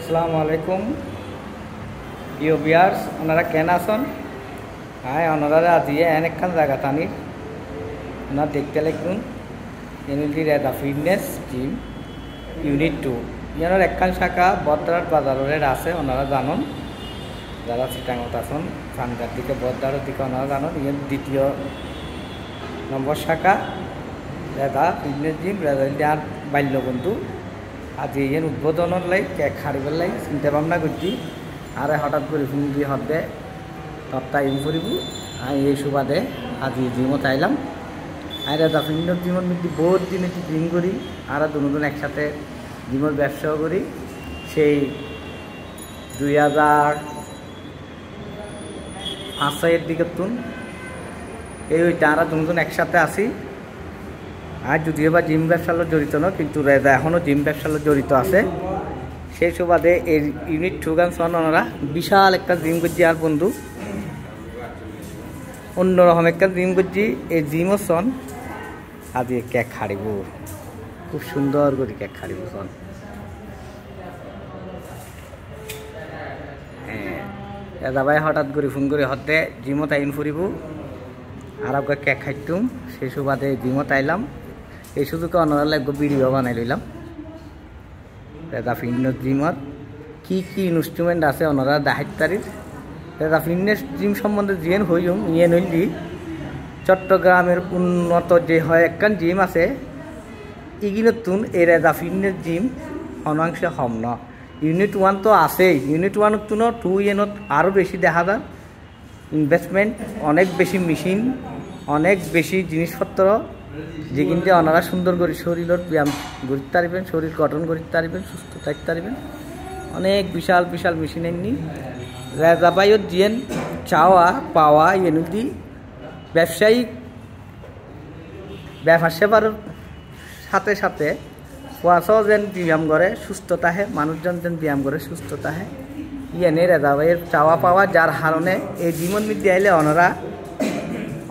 আসসালামু আলাইকুম প্রিয় ভিউয়ার্স, ওনারা কেন আছেন? হ্যাঁ, ওনারা আজিয়ে একখান জায়গা টানির ওনারা দেখতে লাগুন এনএলডি রেদা ফিটনেস জিম ইউনিট 2 ইয়ানোর একখান শাখা বদ্রাট বাজারের আছে। ওনারা জানুন, যারা চিটাঙত আছেন ফানগার দিকে বদ্রাটের দিকে ওনারা জানুন। ইয়ার দ্বিতীয় নম্বর শাখা রেদা ফিটনেস জিম রেদা বাল্যবন্ধু। আজি ইয়ান উদ্বোধনের লাই কেক হারিবার লাই চিন্তা ভাবনা করছি। আর হঠাৎ করে ফোন দিয়ে হদে সপ্তাহ ইম করব। আমি এই সুবাদে আজি জিমত আইলাম। আর রেদা ফিটনেস জিমত মধ্যে বহুত দিন জিম করি আর দুজন একসাথে জিমের ব্যবসাও করি। সেই 2005-6 দিকে তুন এই ওইটা আর দুজন একসাথে আসি। আর যদিও বা জিম ব্যবসার লোক জড়িত না, কিন্তু রেদা এখনও জিম ব্যবসার লোক জড়িত আছে। সেই সুবাদে এই ইউনিট 2 গান সন ওনারা বিশাল একটা জিম করছি। আর বন্ধু অন্যরকম একটা জিম করছি। এই জিমও সন আজ কেক খাড়িব, খুব সুন্দর করে কেক খাড়িব সন। হ্যাঁ, দাদা ভাই হঠাৎ করে ফোন করে হতে জিমত আইন ফুরিব আর আপনার কেক খাইতুম। সেই সুবাদে জিমত আইলাম। এই সুযোগে অনারা লাগবে ভিডিও বানাই লইলাম। রেদা ফিটনেস জিমত কি কি ইনস্ট্রুমেন্ট আছে ওনারা দেখাইতে পারি। রেদা ফিটনেস জিম সম্বন্ধে জিয়েন হইম ইয়ে নইলি চট্টগ্রামের উন্নত যে হয় একখান জিম আছে ইগিনতুন এই রেদা ফিটনেস জিম অনাংশে হম ন। ইউনিট 1 তো আছেই, ইউনিট 1 তুন 2 ইয়েনত আরও বেশি দেখা যায়। ইনভেস্টমেন্ট অনেক বেশি, মেশিন অনেক বেশি, জিনিসপত্র যে কিন্তু ওনারা সুন্দর করে শরীরের ব্যায়াম করতে পারবেন, শরীর গঠন করতে পারবেন, সুস্থ থাকতে পারবেন। অনেক বিশাল বিশাল মেশিন এমনি রেদা ভাইয়ের জিয়েন চাওয়া পাওয়া এনুদি ব্যবসায়িক ব্যবসা সেবার সাথে সাথে কুয়াশাও যেন ব্যায়াম করে সুস্থতা হে, মানুষজন যেন ব্যায়াম করে সুস্থতা হে ইয়েনে রেদা ভাইয়ের চাওয়া পাওয়া। যার কারণে এই জিমন মধ্যে আইলে ওনারা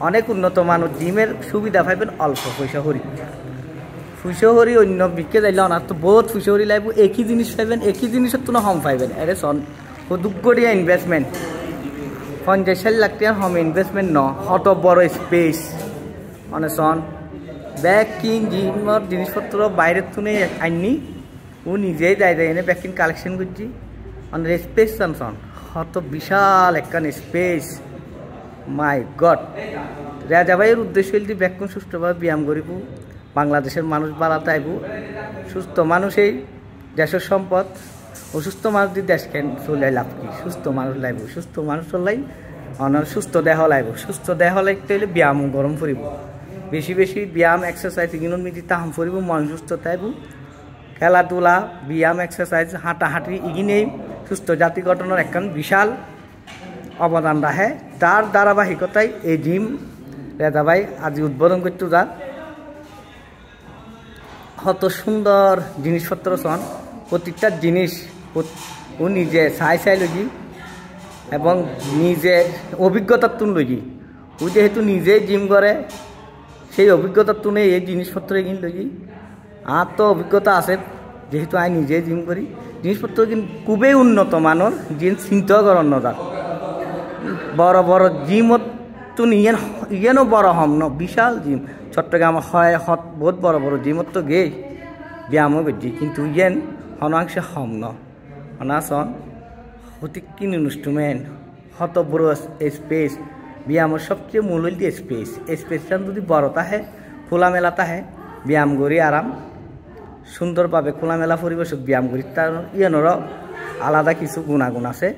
অনেক উন্নত মানুষ জিমের সুবিধা পাইবেন অল্প পয়সা হরি। পয়সা হরি অন্য বিকে যাইলে ওনার তো বহুত পয়সা হরি লাগবে। একই জিনিস পাইবেন, একই জিনিসের তো হম পাইবেন। এরে সন দুগড়িয়া ইনভেস্টমেন্ট 50 লাখ টাকার হম ইনভেস্টমেন্ট ন অত বড় স্পেস মানে সন ব্যাকিং জিমের জিনিসপত্র বাইরের তুনে আইনি ও নিজেই যাই যাই এনে ব্যাকিং কালেকশন করছি। অনেক স্পেস সন অত বিশাল একখান স্পেস। মাই গড, রেদা ভাইয়ের উদ্দেশ্য হল ব্যাকুন সুস্থভাবে ব্যায়াম করিব, বাংলাদেশের মানুষ বাড়াতে আইব। সুস্থ মানুষই দেশের সম্পদ। অসুস্থ মানুষ দিয়ে দেশ কেন চলে লাভ কি? সুস্থ মানুষ লাগবে, সুস্থ মানুষ লাই অনার সুস্থ দেহ লাগবে। সুস্থ দেহ লাগতে হলে ব্যায়াম গরম ফুরিব, বেশি বেশি ব্যায়াম এক্সারসাইজ এগুলোর মিটি তাহাম ফুরিব, মন সুস্থ থাকব। খেলাধুলা ব্যায়াম এক্সারসাইজ হাঁটাহাঁটি এগিনেই সুস্থ জাতি গঠনের একখান বিশাল অবদান রাখে। তার ধারাবাহিকতায় এই জিম রেদা ভাই আজি উদ্বোধন করতে যা কত সুন্দর জিনিসপত্র সন। প্রত্যেকটা জিনিস ও নিজে চাই লগি এবং নিজের অভিজ্ঞতার তুন লগি। ও যেহেতু নিজেই জিম করে সেই অভিজ্ঞতার তুনে এই জিনিসপত্র এগিয়ে লগি। আর তো অভিজ্ঞতা আছে যেহেতু আমি নিজেই জিম করি। জিনিসপত্র কিন্তু খুবই উন্নত মানের, জিম চিন্তা করার নজার বড় বড় জিমত তুন ইয়েনও বড় হম ন বিশাল জিম। চট্টগ্রাম হয় বহুত বড় বড় জিমত তো গেই ব্যায়ামও করছি, কিন্তু ইয়েন অনাংশে হম ন অনাসন অতি কিন ইনস্ট্রুমেন্ট হত বড় স্পেস। ব্যায়ামের সবচেয়ে মূল হল স্পেস। স্পেসটা যদি বড় তাহে খোলামেলা তাহে ব্যায়াম করি আরাম সুন্দরভাবে খোলামেলা পরিবেশত ব্যায়াম করি। তার ইয়েনরও আলাদা কিছু গুণাগুণ আছে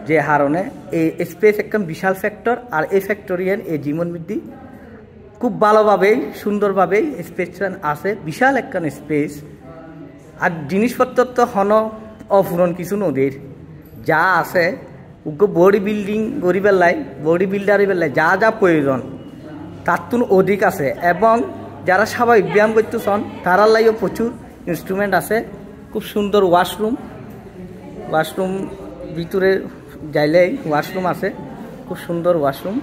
যে কারণে এই স্পেস একটা বিশাল ফ্যাক্টর। আর এই ফ্যাক্টরিয়ান এই জীবন বৃদ্ধি খুব ভালোভাবেই সুন্দরভাবেই স্পেস আছে, বিশাল একটা স্পেস। আর জিনিসপত্র তো হন অপূরণ কিছু নদীর যা আছে বডি বিল্ডিং গরিবের লাই, বডি বিল্ডারের লাই যা যা প্রয়োজন তার তুন অধিক আছে। এবং যারা স্বাভাবিক ব্যায়াম করতেছেন তারার লাইও প্রচুর ইনস্ট্রুমেন্ট আছে। খুব সুন্দর ওয়াশরুম ভিতরে যাইলেই ওয়াশরুম আছে, খুব সুন্দর ওয়াশরুম।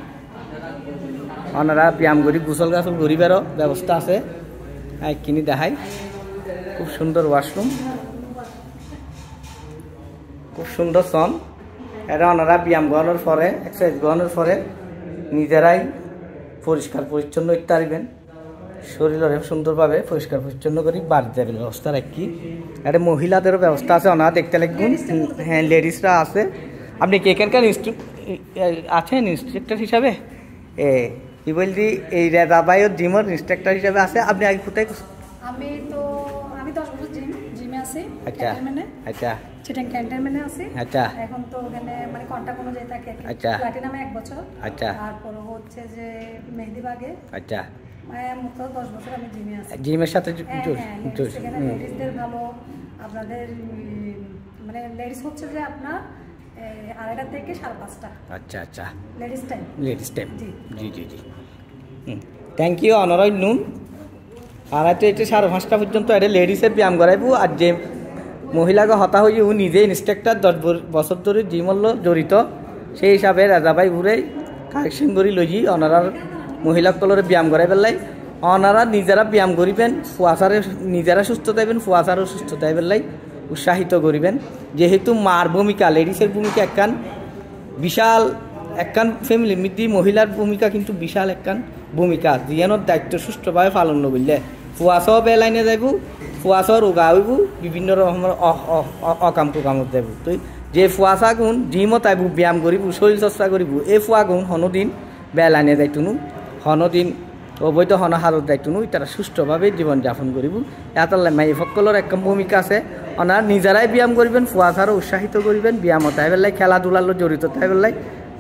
ওনারা ব্যায়াম করি গোসল গাছল গরিবেরও ব্যবস্থা আছে, কিনি দেখাই। খুব সুন্দর ওয়াশরুম। খুব সুন্দর সন। এটা ওনারা ব্যায়াম গ্রহণের পরে এক্সারসাইজ গ্রহণের পরে নিজেরাই পরিষ্কার পরিচ্ছন্ন ইতে পারবেন, শরীরের সুন্দরভাবে পরিষ্কার পরিচ্ছন্ন করে বাড়ি যাবেন ব্যবস্থা রাখি। এটা মহিলাদেরও ব্যবস্থা আছে, ওনারা দেখতে লাগবেন। হ্যাঁ, লেডিসরা আছে। আপনি কি এখানকার আছেন ইনস্ট্রাক্টর হিসাবে? কি বলছি, এই রেজাবাইয়ের জিমের ইনস্ট্রাক্টর হিসাবে আছে। আপনি আগে কোথায়? আমি 10 বছর জিমে আছি। আচ্ছা আচ্ছা চিটাং ক্যান্টনমেন্টে আছি। আচ্ছা। এখন তো ওখানে মানে কন্টাক্ট অনুযায়ী থাকে। আচ্ছা। প্লাটিনামে 1 বছর। আচ্ছা। তারপর হচ্ছে যে মেহেদিবাগে। আচ্ছা। মোট 10 বছর আমি জিমে আছি। জিমের সাথে লেডিসদের ভালো আপনাদের মানে লেডিস হচ্ছে যে আপনার 2:30 থেকে 5:30। আচ্ছা আচ্ছা। Ladies time. জি জি জি। থ্যাংক ইউ অনরয় নুন। আর তো এটা 5:30 পর্যন্ত এটা লেডিসের ব্যায়াম করাইবো। আর যে মহিলাকে হতা হয়ে ও নিজে ইনস্ট্রাক্টর 10 বছর ধরে জিমল জড়িত, সেই হিসাবে রাজাভাই ঘুরে কালেকশন করি লই ওনারার মহিলাসকলের ব্যায়াম করাই পেলাই। ওনারা নিজেরা ব্যায়াম করিবেন, ফুয়াশারে নিজেরা সুস্থ থাকবেন, ফুয়াশারও সুস্থ থাকবেন উৎসাহিত করিবেন। যেহেতু মার ভূমিকা, লেডিসের ভূমিকা একখান বিশাল, একখান ফ্যামিলির মধ্যে মহিলার ভূমিকা কিন্তু বিশাল একখান ভূমিকা, জিয়ানোর দায়িত্ব সুষ্ঠুভাবে পালন করলে ফুয়াশাও বেলাইনে যাইব, ফুয়াশাও রোগা হইব, বিভিন্ন রকমের অকাম কুকামত যাইব। তো যে ফুয়াশা গুণ জিমত আইব, ব্যায়াম করিব, শরীর চর্চা করিব, এই ফুয়া গুণ হনদিন বেলাইনে যাইতুনো, হনদিন অবৈধ হনহারত যাইতুনো, তারা সুষ্ঠুভাবে জীবনযাপন করিব। এতার মাই সকলের একটা ভূমিকা আছে। ওনারা নিজেরাই ব্যায়াম করবেন, ফুয়াশারও উৎসাহিত করবেন, ব্যায়াম তাই পেলাই, খেলাধুলার জড়িত তাই পেলাই,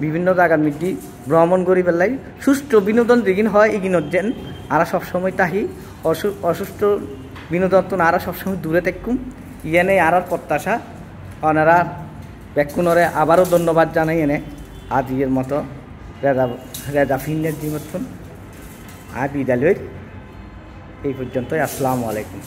বিভিন্ন জায়গার মধ্যে ভ্রমণ করি পেলাই সুষ্ঠু বিনোদন যেগিন হয় এগিনত যেন আর সবসময় তাহি অসুস্থ বিনোদন আর সবসময় দূরে থাকুম। ইয়ানে আর প্রত্যাশা। ওনারা ব্যাকুণরে আবারও ধন্যবাদ জানাই এনে আজির মতো রেজা ফিল্মের জীবন আর বিদ্যালয়ের এই পর্যন্তই। আসসালামু আলাইকুম।